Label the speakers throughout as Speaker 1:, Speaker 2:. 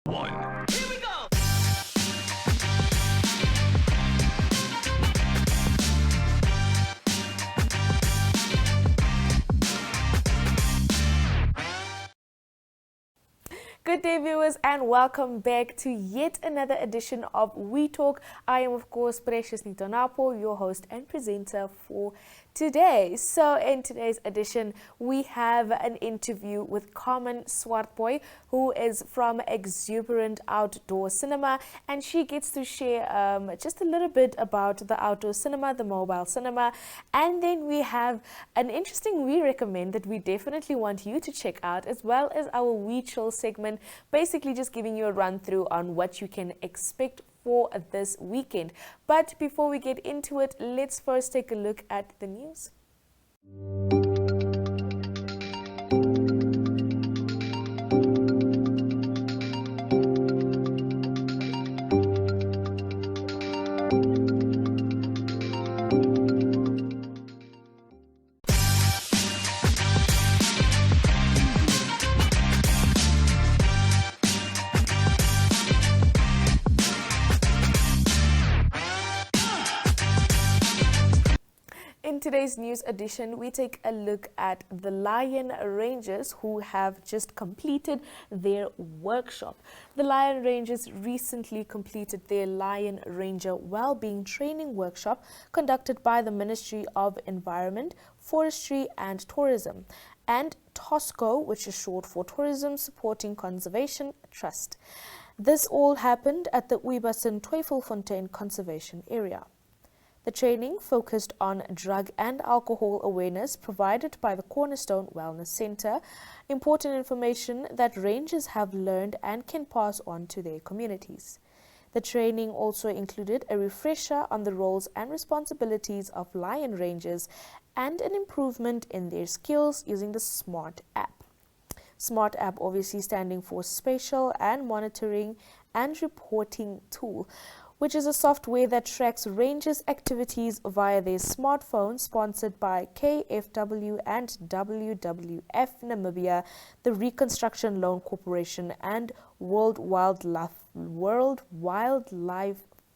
Speaker 1: One. Here we go!
Speaker 2: Good day, viewers, and welcome back to yet another edition of We Talk. I am, of course, Precious Nitonapo, your host and presenter for today. So in today's edition, we have an interview with Carmen Swartbooi, who is from Exhuberant Outdoor Cinema, and she gets to share just a little bit about the outdoor cinema, the mobile cinema. And then we have an interesting We Recommend that we definitely want you to check out, as well as our We Chill segment, basically just giving you a run through on what you can expect for this weekend. But before we get into it, let's first take a look at the news. In today's news edition, we take a look at the Lion Rangers, who have just completed their workshop. The Lion Rangers recently completed their Lion Ranger Wellbeing Training Workshop conducted by the Ministry of Environment, Forestry and Tourism and TOSCO, which is short for Tourism Supporting Conservation Trust. This all happened at the Uibasin Twyfelfontein Conservation Area. The training focused on drug and alcohol awareness provided by the Cornerstone Wellness Centre, important information that rangers have learned and can pass on to their communities. The training also included a refresher on the roles and responsibilities of Lion Rangers and an improvement in their skills using the SMART app. SMART app obviously standing for Spatial and Monitoring and Reporting Tool, which is a software that tracks rangers' activities via their smartphone, sponsored by KFW and WWF Namibia, the Reconstruction Loan Corporation, and World Wildlife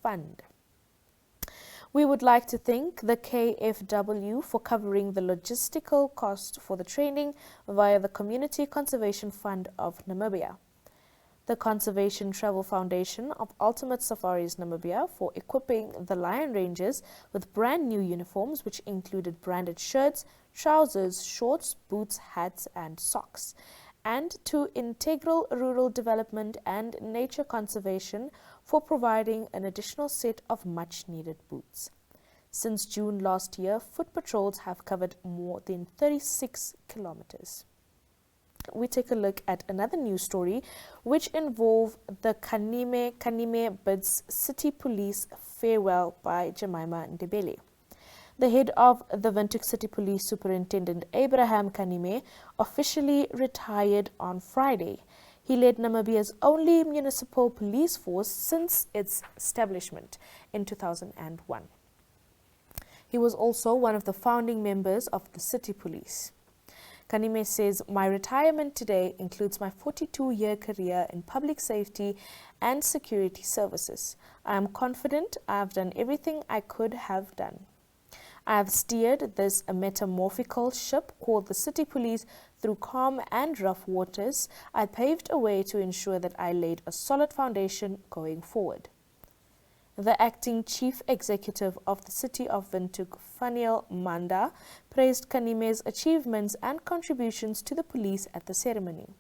Speaker 2: Fund. We would like to thank the KFW for covering the logistical cost for the training via the Community Conservation Fund of Namibia. The Conservation Travel Foundation of Ultimate Safaris Namibia for equipping the Lion Rangers with brand new uniforms, which included branded shirts, trousers, shorts, boots, hats and socks. And to Integral Rural Development and Nature Conservation for providing an additional set of much needed boots. Since June last year, foot patrols have covered more than 36 kilometers. We take a look at another news story which involves the Kanime bids City Police farewell by Jemima Ndebele. The head of the Windhoek City Police, Superintendent Abraham Kanime, officially retired on Friday. He led Namibia's only municipal police force since its establishment in 2001. He was also one of the founding members of the City Police. Kanime says, "My retirement today includes my 42-year career in public safety and security services. I am confident I have done everything I could have done. I have steered this metamorphical ship called the City Police through calm and rough waters. I paved a way to ensure that I laid a solid foundation going forward." The acting chief executive of the city of Windhoek, Faniel Manda, praised Kanime's achievements and contributions to the police at the ceremony.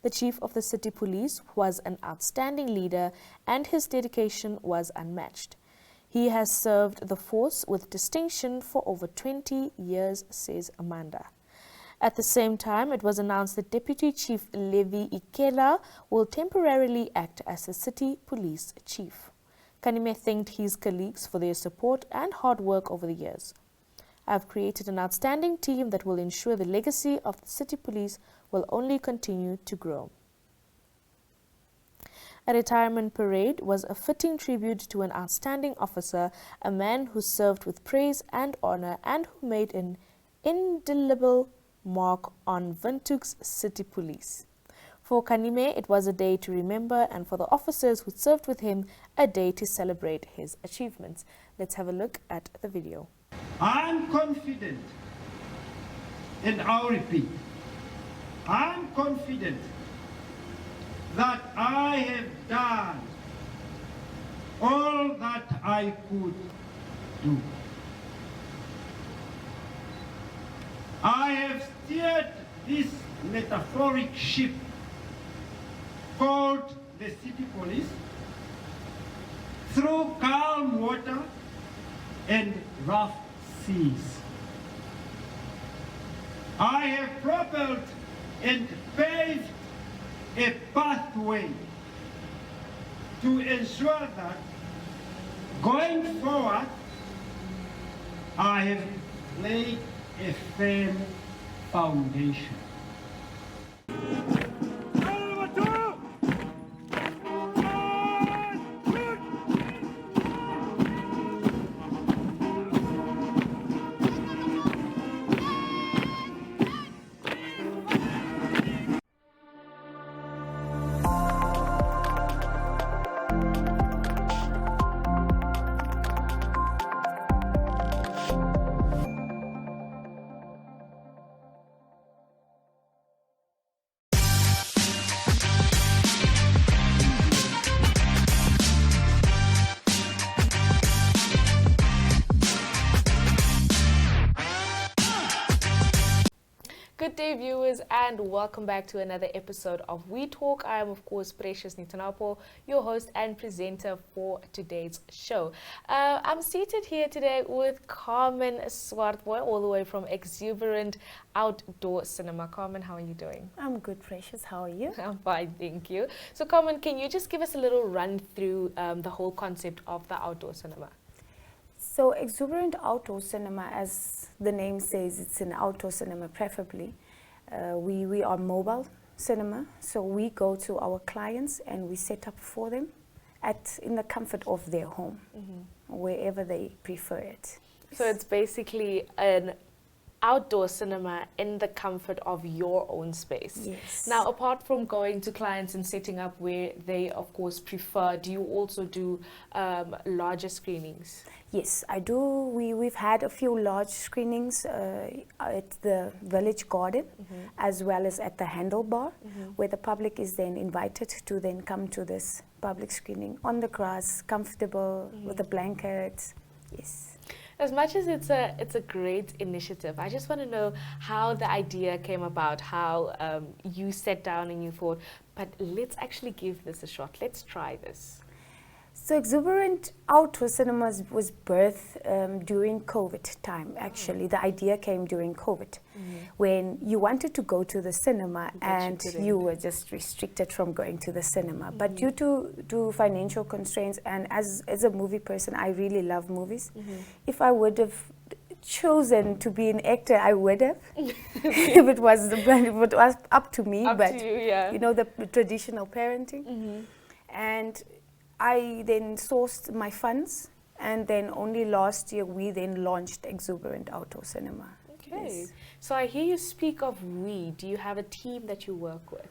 Speaker 2: The chief of the city police was an outstanding leader and his dedication was unmatched. He has served the force with distinction for over 20 years, says Amanda. At the same time, it was announced that Deputy Chief Levi Ikela will temporarily act as the city police chief. Kanime thanked his colleagues for their support and hard work over the years. "I have created an outstanding team that will ensure the legacy of the city police will only continue to grow." A retirement parade was a fitting tribute to an outstanding officer, a man who served with praise and honor and who made an indelible mark on Windhoek's city police. For Kanime, it was a day to remember, and for the officers who served with him, a day to celebrate his achievements. Let's have a look at the video.
Speaker 1: I'm confident, and I'll repeat, I'm confident that I have done all that I could do. I have steered this metaphoric ship called the City Police through calm water and rough seas. I have propelled and paved a pathway to ensure that going forward, I have laid a firm foundation.
Speaker 2: Good day, viewers, and welcome back to another episode of We Talk. I am, of course, Precious Nitanapo, your host and presenter for today's show. I'm seated here today with Carmen Swartbooi, all the way from Exhuberant Outdoor Cinema. Carmen, how are you doing?
Speaker 3: I'm good, Precious. How are you?
Speaker 2: I'm fine, thank you. So, Carmen, can you just give us a little run through the whole concept of the outdoor cinema?
Speaker 3: So, Exhuberant Outdoor Cinema, as the name says, it's an outdoor cinema preferably. We are mobile cinema, so we go to our clients and we set up for them in the comfort of their home, wherever they prefer it.
Speaker 2: So it's basically an outdoor cinema in the comfort of your own space.
Speaker 3: Yes.
Speaker 2: Now, apart from going to clients and setting up where they, of course, prefer, do you also do larger screenings?
Speaker 3: Yes, I do. We've had a few large screenings at the Village Garden, as well as at the Handlebar, where the public is then invited to then come to this public screening on the grass, comfortable, with a blanket. Yes.
Speaker 2: As much as it's a great initiative, I just want to know how the idea came about, how you sat down and you thought, but let's actually give this a shot. Let's try this.
Speaker 3: So Exhuberant Outdoor Cinemas was birthed during COVID time, actually. The idea came during COVID, when you wanted to go to the cinema and you were just restricted from going to the cinema. But due to financial constraints, and as a movie person, I really love movies. If I would have chosen to be an actor, I would have. if it was up to me, but
Speaker 2: to you, yeah.
Speaker 3: You know, the traditional parenting. And I then sourced my funds, and then only last year we then launched Exhuberant Outdoor Cinema.
Speaker 2: Okay.
Speaker 3: Yes.
Speaker 2: So I hear you speak of we. Do you have a team that you work with?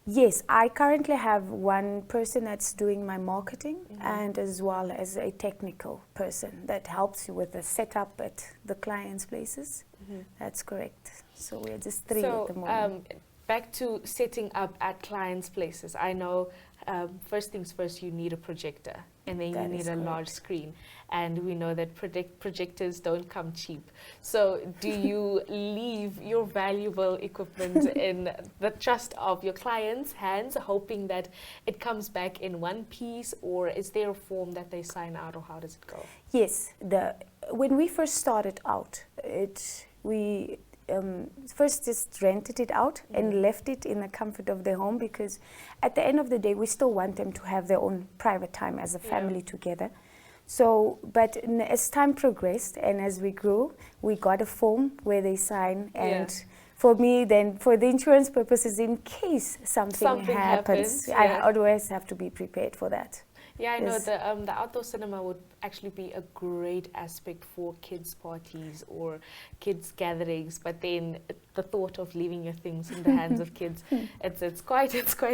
Speaker 3: Yes, I currently have one person that's doing my marketing, and as well as a technical person that helps you with the setup at the clients' places. That's correct. So we're just three at the moment.
Speaker 2: Back to setting up at clients' places. I know first things first, you need a projector, and then you need a large screen. And we know that projectors don't come cheap. So do you leave your valuable equipment in the trust of your clients' hands, hoping that it comes back in one piece, or is there a form that they sign out, or how does it go?
Speaker 3: Yes, when we first started out, we first just rented it out and left it in the comfort of their home, because at the end of the day we still want them to have their own private time as a family together. So, but as time progressed and as we grew, we got a form where they sign, and for me then, for the insurance purposes, in case something happens, I always have to be prepared for that.
Speaker 2: Yeah, I know the outdoor cinema would actually be a great aspect for kids' parties or kids' gatherings, but then the thought of leaving your things in the hands of kids. It's quite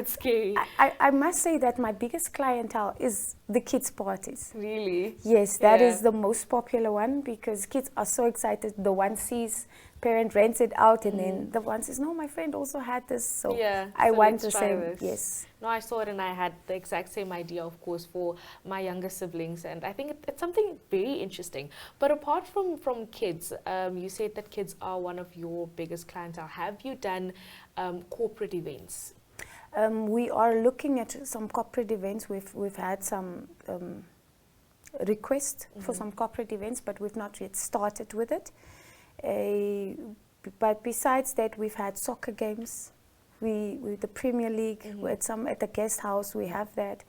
Speaker 2: scary.
Speaker 3: I must say that my biggest clientele is the kids' parties.
Speaker 2: Really?
Speaker 3: Yes, that
Speaker 2: Yeah.
Speaker 3: is the most popular one because kids are so excited. The one sees parent rents it out, and then the one says, "No, my friend also had this, so
Speaker 2: Yeah,
Speaker 3: I
Speaker 2: so
Speaker 3: want
Speaker 2: let's
Speaker 3: the
Speaker 2: try
Speaker 3: same."
Speaker 2: this.
Speaker 3: Yes.
Speaker 2: No, I saw it and I had the exact same idea, of course, for my younger siblings, and I think it's something very interesting. But apart from kids, you said that kids are one of your biggest clientele. Have you done corporate events?
Speaker 3: We are looking at some corporate events. We've had some requests for some corporate events, but we've not yet started with it. But besides that, we've had soccer games. We the Premier League, at the guest house, we have that,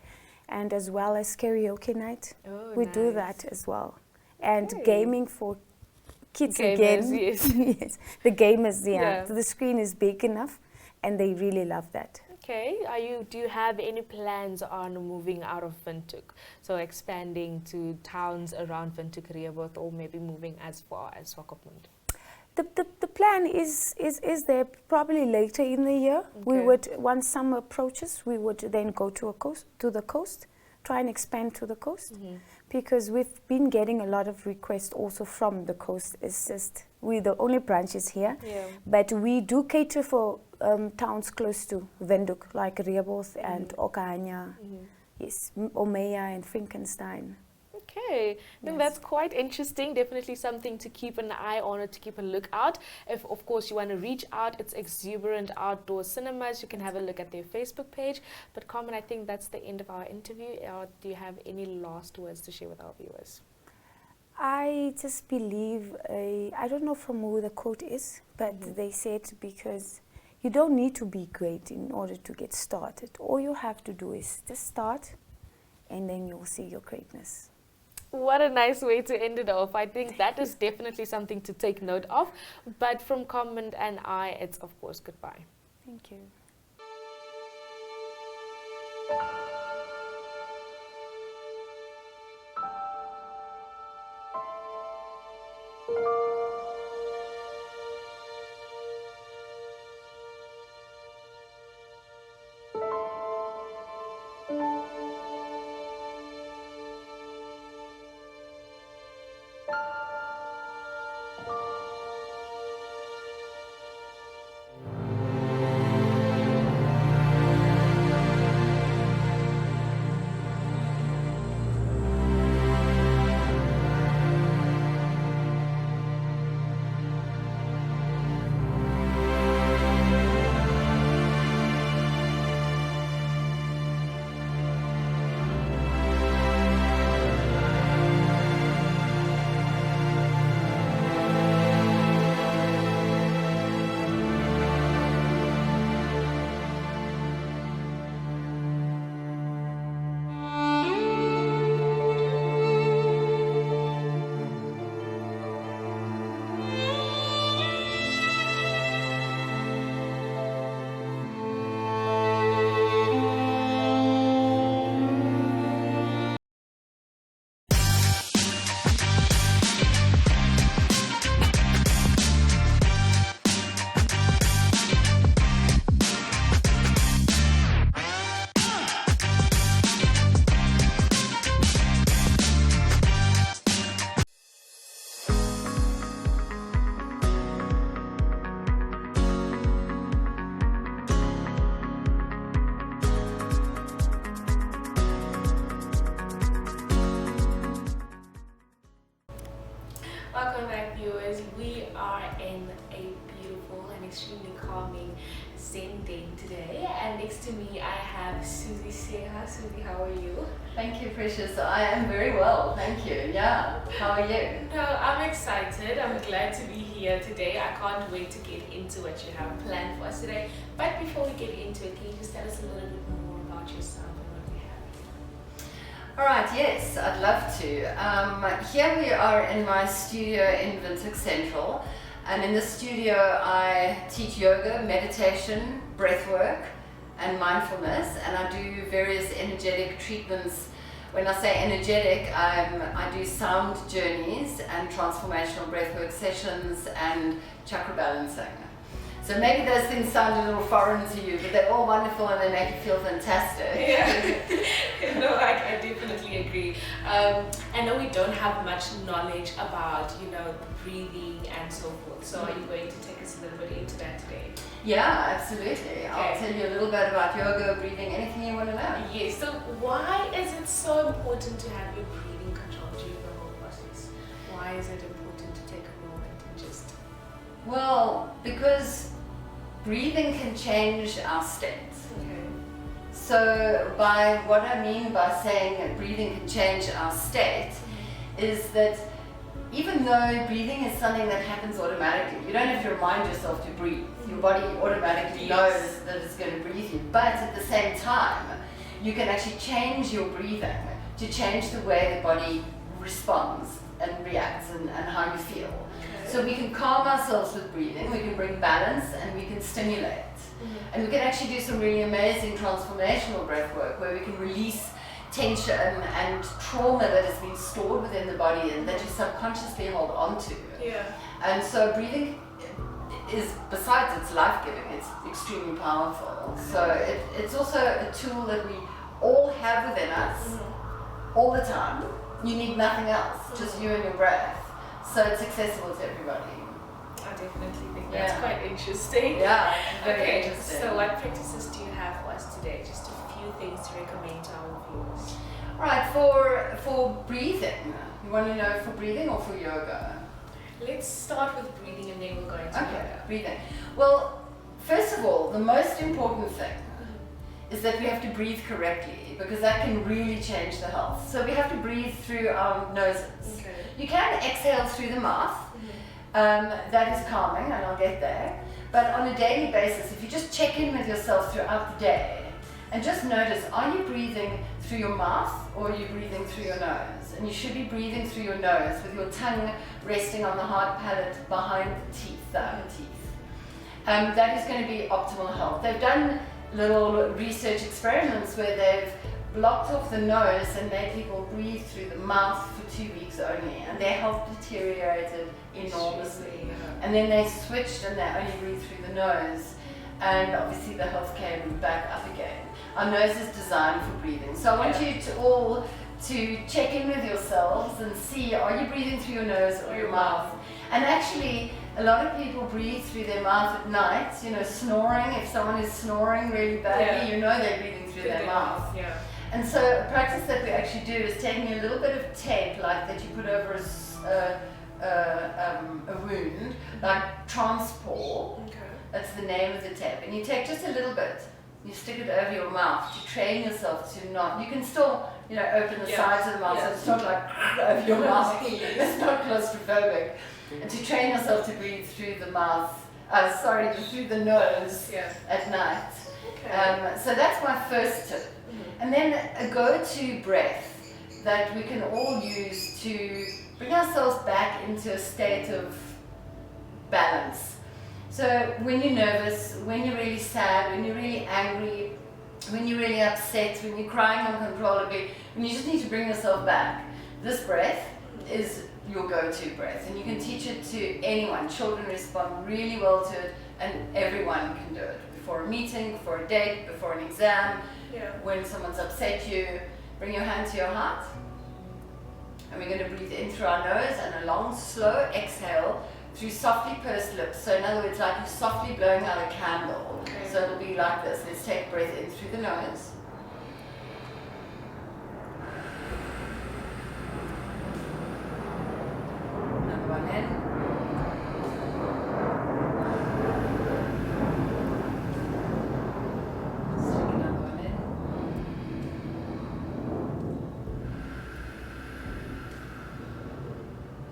Speaker 3: and as well as karaoke night.
Speaker 2: Oh,
Speaker 3: We do
Speaker 2: nice.
Speaker 3: that as well, and
Speaker 2: Okay.
Speaker 3: gaming for kids
Speaker 2: Gamers,
Speaker 3: again.
Speaker 2: yes.
Speaker 3: Yes, the gamers.
Speaker 2: Yeah.
Speaker 3: The screen is big enough, and they really love that.
Speaker 2: Okay. Do you have any plans on moving out of Windhoek? So expanding to towns around Windhoek, Rehoboth, or maybe moving as far as Swakopmund?
Speaker 3: The plan is there probably later in the year. We
Speaker 2: Okay.
Speaker 3: would, once summer approaches, we would then go to the coast, try and expand to the coast, because we've been getting a lot of requests also from the coast. It's just we're the only branches here,
Speaker 2: Yeah.
Speaker 3: but we do cater for towns close to Windhoek, like Rehoboth and Okahanya, yes, Omeya and Frankenstein.
Speaker 2: Okay, I think that's quite interesting. Definitely something to keep an eye on or to keep a look out. If, of course, you want to reach out, it's Exhuberant Outdoor Cinemas. You can have a look at their Facebook page. But Carmen, I think that's the end of our interview. Do you have any last words to share with our viewers?
Speaker 3: I just believe, I don't know from who the quote is, but they said because you don't need to be great in order to get started. All you have to do is just start, and then you'll see your greatness.
Speaker 2: What a nice way to end it off. I think that is definitely something to take note of. But from Carmen and I, it's of course goodbye.
Speaker 3: Thank you.
Speaker 2: Welcome back, viewers. We are in a beautiful and extremely calming Zen day today, and next to me I have Susie Seha. Susie, how are you?
Speaker 4: Thank you, Precious. I am very well, thank you. Yeah, how are you?
Speaker 2: No, I'm excited. I'm glad to be here today. I can't wait to get into what you have planned for us today. But before we get into it, can you just tell us a little bit more about yourself and what we have?
Speaker 4: All right, yes, I'd love to. Here we are in my studio in Windhoek Central, and in the studio I teach yoga, meditation, breath work and mindfulness, and I do various energetic treatments. When I say energetic, I do sound journeys and transformational breathwork sessions and chakra balancing. So maybe those things sound a little foreign to you, but they're all wonderful and they make you feel fantastic.
Speaker 2: Yeah. No, I definitely agree. I know we don't have much knowledge about, breathing and so forth. So are you going to take us a little bit into that today?
Speaker 4: Yeah, absolutely. I'll tell you a little bit about yoga, breathing, anything you want to know.
Speaker 2: Yes. So why is it so important to have your breathing controlled during the whole process? Why is it important to take a moment and just...
Speaker 4: Well, because breathing can change our state.
Speaker 2: Okay.
Speaker 4: So by what I mean by saying that breathing can change our state is that even though breathing is something that happens automatically, you don't have to remind yourself to breathe. Your body automatically knows that it's going to breathe you. But at the same time, you can actually change your breathing to change the way the body responds and reacts and how you feel.
Speaker 2: Okay.
Speaker 4: So we can calm ourselves with breathing, we can bring balance, and we can stimulate. And we can actually do some really amazing transformational breath work where we can release tension and trauma that has been stored within the body and that you subconsciously hold on to.
Speaker 2: Yeah.
Speaker 4: And so breathing is, besides it's life-giving, it's extremely powerful. So it's also a tool that we all have within us all the time. You need nothing else, just you and your breath. So it's accessible to everybody.
Speaker 2: I definitely think that's quite interesting.
Speaker 4: Yeah, very
Speaker 2: okay,
Speaker 4: interesting.
Speaker 2: so what practices do you have for us today? Just a few things to recommend to our viewers.
Speaker 4: Right, for breathing, you want to know for breathing or for yoga?
Speaker 2: Let's start with breathing and then we'll go into yoga.
Speaker 4: Breathing. Well, first of all, the most important thing is that we have to breathe correctly because that can really change the health. So we have to breathe through our noses.
Speaker 2: Okay.
Speaker 4: You can exhale through the mouth. That is calming, and I'll get there. But on a daily basis, if you just check in with yourself throughout the day and just notice, are you breathing through your mouth or are you breathing through your nose? And you should be breathing through your nose with your tongue resting on the hard palate behind the teeth, the upper teeth. That is going to be optimal health. They've done little research experiments where they've blocked off the nose and made people breathe through the mouth for 2 weeks only, and their health deteriorated enormously. And then they switched and they only breathe through the nose, and obviously the health came back up again. Our nose is designed for breathing. So I want you to all to check in with yourselves and see, are you breathing through your nose or your mouth? And actually, a lot of people breathe through their mouth at night, snoring. If someone is snoring really badly, you know they're breathing through their mouth.
Speaker 2: Yeah.
Speaker 4: And so a practice that we actually do is taking a little bit of tape like that you put over a wound, like transport.
Speaker 2: Okay.
Speaker 4: That's the name of the tape. And you take just a little bit, you stick it over your mouth to train yourself to not, you can still, open the sides of the mouth so it's not like over your mouth, it's not claustrophobic. And to train yourself to breathe through the mouth, through the nose at night.
Speaker 2: Okay.
Speaker 4: So that's my first tip. And then a go-to breath that we can all use to bring ourselves back into a state of balance. So when you're nervous, when you're really sad, when you're really angry, when you're really upset, when you're crying uncontrollably, when you just need to bring yourself back, this breath is your go-to breath. And you can teach it to anyone. Children respond really well to it, and everyone can do it. Before a meeting, before a date, before an exam, when someone's upset you, bring your hand to your heart. And we're going to breathe in through our nose and a long, slow exhale through softly pursed lips. So in other words, like you're softly blowing out a candle.
Speaker 2: Okay.
Speaker 4: So it'll be like this. Let's take a breath in through the nose. Another one in.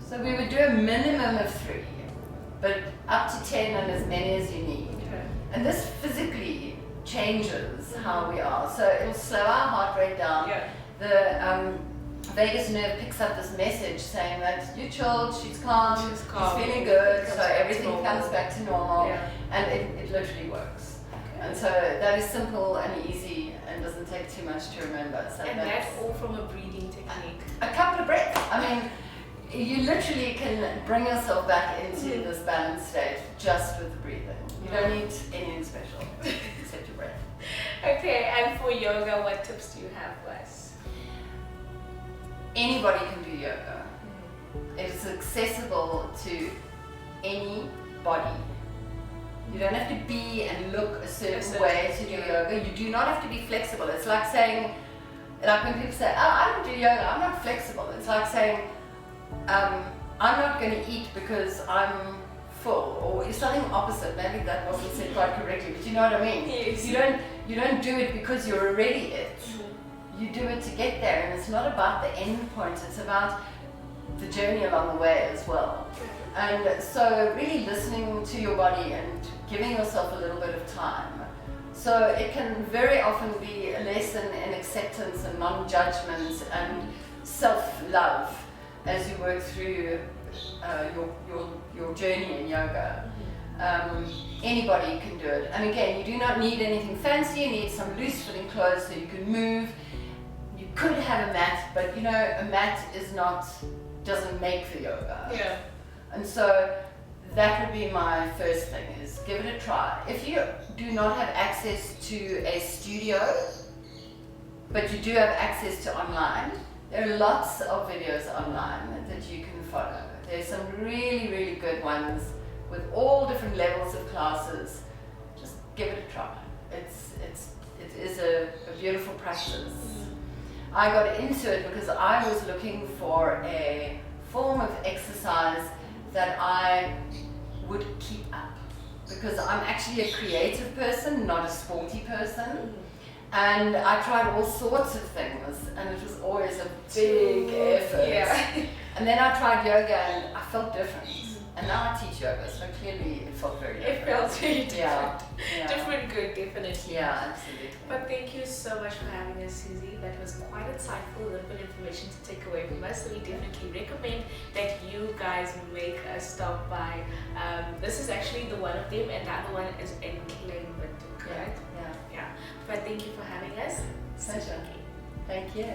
Speaker 4: So we would do a minimum of 3, but up to 10 and as many as you need.
Speaker 2: Okay.
Speaker 4: And this physically changes how we are. So it'll slow our heart rate down.
Speaker 2: Yeah.
Speaker 4: The vagus nerve picks up this message saying that you're chilled, she's calm, she's feeling good, so everything comes back to normal.
Speaker 2: Yeah.
Speaker 4: And it literally works.
Speaker 2: Okay.
Speaker 4: And so that is simple and easy and doesn't take too much to remember. So
Speaker 2: And that's all from a breathing technique.
Speaker 4: a couple of breaths. I mean, you literally can bring yourself back into this balanced state just with the breathing. You don't need anything special except your breath.
Speaker 2: Okay, and for yoga, what tips do you have for us?
Speaker 4: Anybody can do yoga. It is accessible to any body. You don't have to be and look a certain way to do yoga. You do not have to be flexible. It's like saying, like when people say, oh, I don't do yoga, I'm not flexible. It's like saying, I'm not going to eat because I'm full, or it's something opposite. Maybe that wasn't said quite correctly, but you know what I mean.
Speaker 2: Yes.
Speaker 4: You don't do it because you're already it. You do it to get there, and it's not about the end point. It's about the journey along the way as well. And so, really listening to your body and giving yourself a little bit of time. So it can very often be a lesson in acceptance and non-judgment and self-love as you work through your journey in yoga. Anybody can do it. And again, you do not need anything fancy. You need some loose-fitting clothes so you can move. You could have a mat, but you know, a mat doesn't make the yoga.
Speaker 2: Yeah.
Speaker 4: And so that would be my first thing, is give it a try. If you do not have access to a studio, but you do have access to online, there are lots of videos online that you can follow. There's some really, really good ones with all different levels of classes. Just give it a try. It is a beautiful practice. I got into it because I was looking for a form of exercise that I would keep up, because I'm actually a creative person, not a sporty person. And I tried all sorts of things, and it was always a big effort.
Speaker 2: Yeah.
Speaker 4: And then I tried yoga, and I felt different. And now I teach yoga, so clearly it felt very different.
Speaker 2: It felt very different.
Speaker 4: Yeah.
Speaker 2: Different good, definitely.
Speaker 4: Yeah, absolutely.
Speaker 2: But thank you so much for having us, Susie. That was quite insightful, a little bit of information to take away from us. So we definitely recommend that you guys make a stop by. This is actually the one of them, and the other one is in Clayton, correct? Yeah. But thank you for having us.
Speaker 4: Pleasure. Thank you.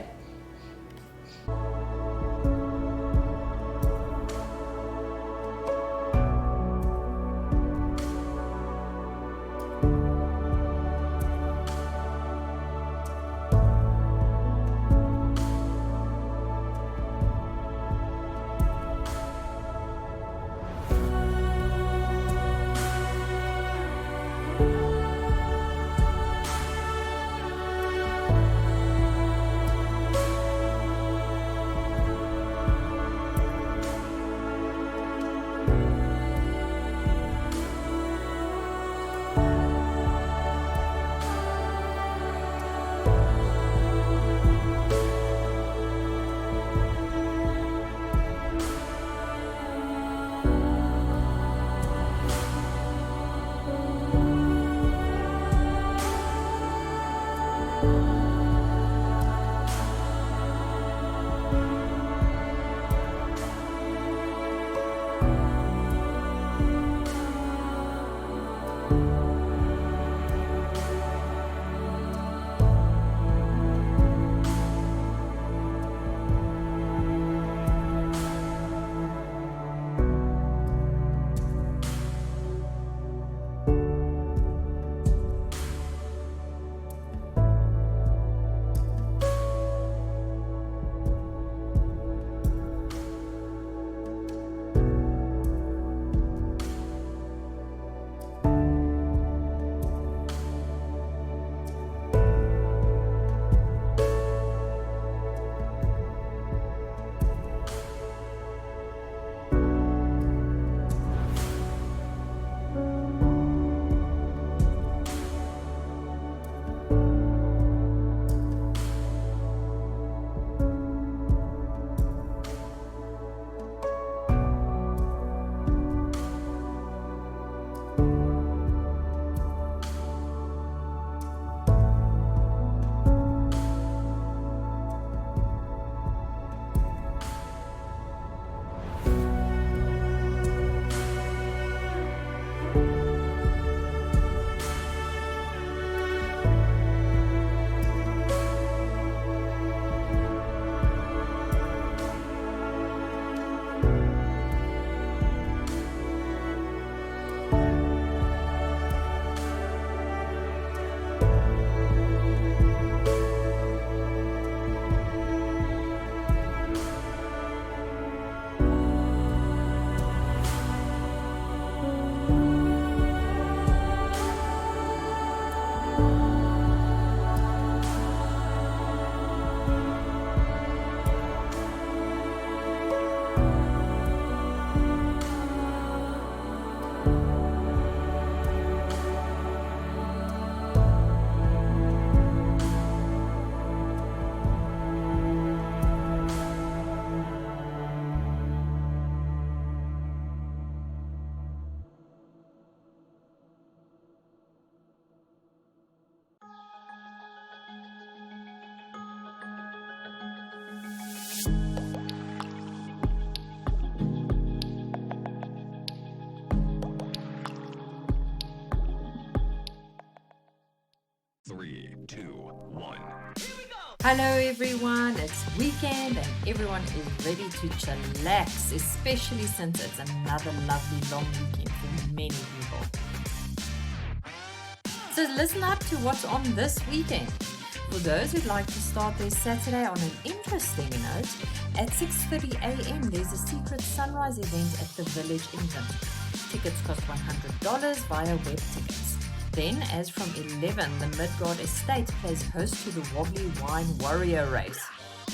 Speaker 5: Hello everyone, it's weekend and everyone is ready to chillax, especially since it's another lovely long weekend for many people. So listen up to what's on this weekend. For those who'd like to start their Saturday on an interesting note, at 6:30 a.m. there's a secret sunrise event at the Village in Windhoek. Tickets cost $100 via web tickets. Then, as from 11, the Midgard Estate plays host to the Wobbly Wine Warrior Race.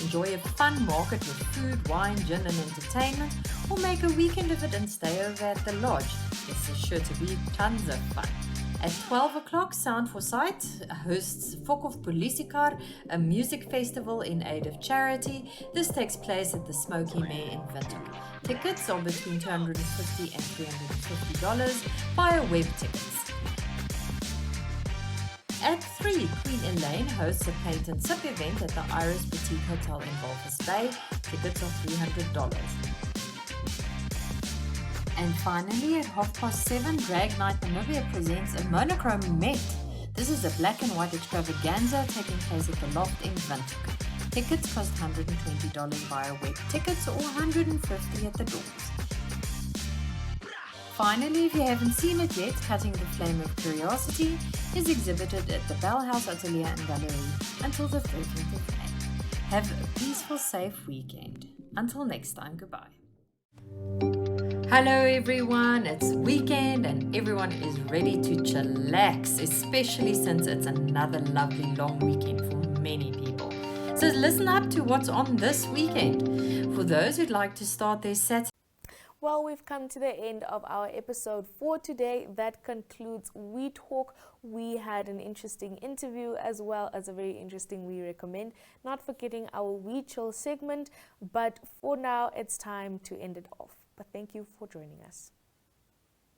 Speaker 5: Enjoy a fun market with food, wine, gin and entertainment, or make a weekend of it and stay over at the lodge. This is sure to be tons of fun. At 12 o'clock, Sound for Sight hosts Fokhof Polisiecar, a music festival in aid of charity. This takes place at the Smoky Mare in Windhoek. Tickets are between $250 and $350 via web tickets. At 3, Queen Elaine hosts a paint and sip event at the Iris Boutique Hotel in Walvis Bay. Tickets are $300. And finally, at 7:30, Drag Night Namibia presents a monochrome Met. This is a black and white extravaganza taking place at the Loft in Windhoek. Tickets cost $120 via web tickets or $150 at the doors. Finally, if you haven't seen it yet, Cutting the Flame of Curiosity is exhibited at the Bell House Atelier and Gallery until the 13th of May. Have a peaceful, safe weekend. Until next time, goodbye. Hello everyone, it's weekend and everyone is ready to chillax, especially since it's another lovely long weekend for many people. So listen up to what's on this weekend. For those who'd like to start their Saturday.
Speaker 2: Well, we've come to the end of our episode for today. That concludes We Talk. We had an interesting interview as well as a very interesting We Recommend. Not forgetting our We Chill segment, but for now it's time to end it off. But thank you for joining us.